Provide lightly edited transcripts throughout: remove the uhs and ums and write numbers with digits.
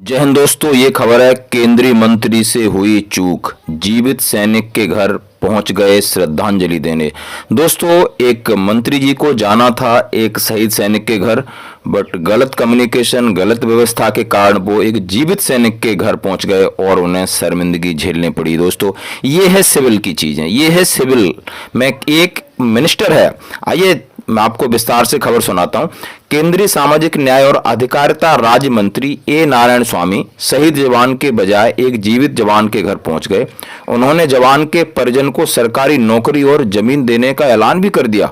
जय हिंद दोस्तों, ये खबर है केंद्रीय मंत्री से हुई चूक, जीवित सैनिक के घर पहुंच गए श्रद्धांजलि देने। दोस्तों, एक मंत्री जी को जाना था एक शहीद सैनिक के घर, बट गलत कम्युनिकेशन, गलत व्यवस्था के कारण वो एक जीवित सैनिक के घर पहुंच गए और उन्हें शर्मिंदगी झेलनी पड़ी। दोस्तों, ये है सिविल की चीजें, ये है सिविल में एक मिनिस्टर है। आइए मैं आपको विस्तार से खबर सुनाता हूं। केंद्रीय सामाजिक न्याय और अधिकारिता राज्य मंत्री ए नारायण स्वामी शहीद जवान के बजाय एक जीवित जवान के घर पहुंच गए। उन्होंने जवान के परिजन को सरकारी नौकरी और जमीन देने का ऐलान भी कर दिया।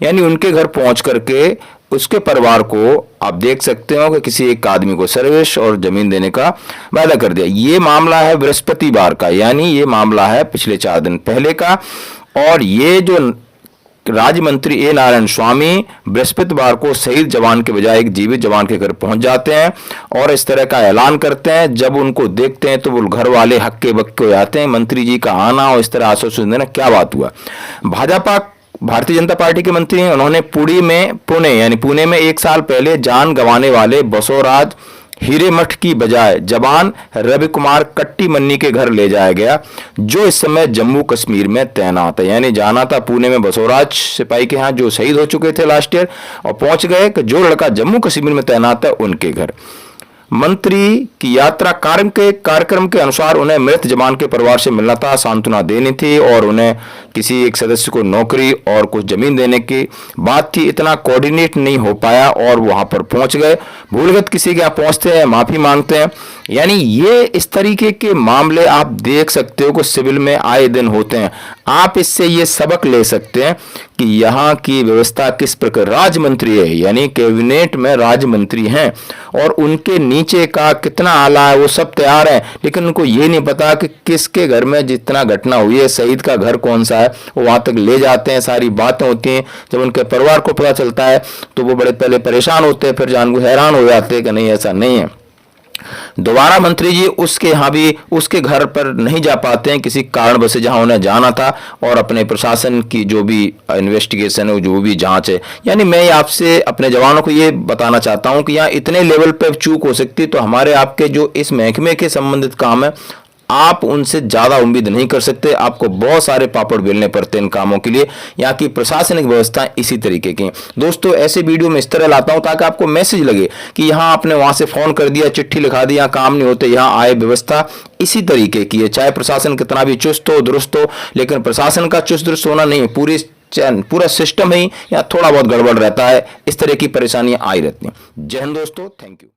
यानी उनके घर पहुंच करके उसके परिवार को आप देख सकते हो कि किसी एक आदमी को सर्विस और जमीन देने का वादा कर दिया। ये मामला है बृहस्पतिवार का, यानी ये मामला है पिछले 4 दिन पहले का। और ये जो राज्य मंत्री ए नारायण स्वामी बृहस्पतिवार को शहीद जवान के बजाय एक जीवित जवान के घर पहुंच जाते हैं और इस तरह का ऐलान करते हैं। जब उनको देखते हैं तो वो घर वाले हक्के बक्के हो जाते हैं। मंत्री जी का आना और इस तरह आश्वासन देना, क्या बात हुआ। भाजपा भारतीय जनता पार्टी के मंत्री हैं, उन्होंने पुणे में 1 साल पहले जान गंवाने वाले बसवराज हिरेमठ की बजाय जवान रवि कुमार कट्टीमन्नी के घर ले जाया गया, जो इस समय जम्मू कश्मीर में तैनात है। यानी जाना था पुणे में बसवराज सिपाही के यहाँ जो शहीद हो चुके थे लास्ट ईयर, और पहुंच गए कि जो लड़का जम्मू कश्मीर में तैनात है उनके घर। मंत्री की यात्रा कार्यक्रम के अनुसार उन्हें मृत जवान के परिवार से मिलना था, सांत्वना देनी थी और उन्हें किसी एक सदस्य को नौकरी और कुछ जमीन देने की बात थी। इतना कोऑर्डिनेट नहीं हो पाया और वहां पर पहुंच गए। भूलगत किसी के यहाँ पहुंचते हैं, माफी मांगते हैं। यानी ये इस तरीके के मामले आप देख सकते हो कि सिविल में आए दिन होते हैं। आप इससे ये सबक ले सकते हैं कि यहाँ की व्यवस्था किस प्रकार। राज्य मंत्री है, यानी कैबिनेट में राज्य मंत्री हैं और उनके नीचे का कितना आला है वो सब तैयार है, लेकिन उनको ये नहीं पता कि किसके घर में जितना घटना हुई है, शहीद का घर कौन सा है, वो वहां तक ले जाते हैं। सारी बातें होती हैं। जब उनके परिवार को पता चलता है तो वो बड़े पहले परेशान होते हैं, फिर जान को हैरान हो जाते हैं कि नहीं ऐसा नहीं है। दोबारा मंत्री जी उसके यहाँ भी उसके घर पर नहीं जा पाते हैं किसी कारण वजह से, जहां उन्हें जाना था, और अपने प्रशासन की जो भी इन्वेस्टिगेशन है, जो भी जांच है। यानी मैं आपसे अपने जवानों को ये बताना चाहता हूं कि यहाँ इतने लेवल पे चूक हो सकती है, तो हमारे आपके जो इस महकमे के संबंधित काम है, आप उनसे ज्यादा उम्मीद नहीं कर सकते। आपको बहुत सारे पापड़ बेलने पड़ते हैं इन कामों के लिए। यहाँ की प्रशासनिक व्यवस्था इसी तरीके की। दोस्तों, ऐसे वीडियो में इस तरह लाता हूं ताकि आपको मैसेज लगे कि यहाँ आपने वहां से फोन कर दिया, चिट्ठी लिखा दी, यहाँ काम नहीं होते। यहाँ आए व्यवस्था इसी तरीके की है। चाहे प्रशासन कितना भी चुस्त हो, दुरुस्त हो, लेकिन प्रशासन का चुस्त दुरुस्त होना नहीं है, पूरा सिस्टम ही यहाँ थोड़ा बहुत गड़बड़ रहता है। इस तरह की परेशानियां आई रहती हैं। जय हिंद दोस्तों, थैंक यू।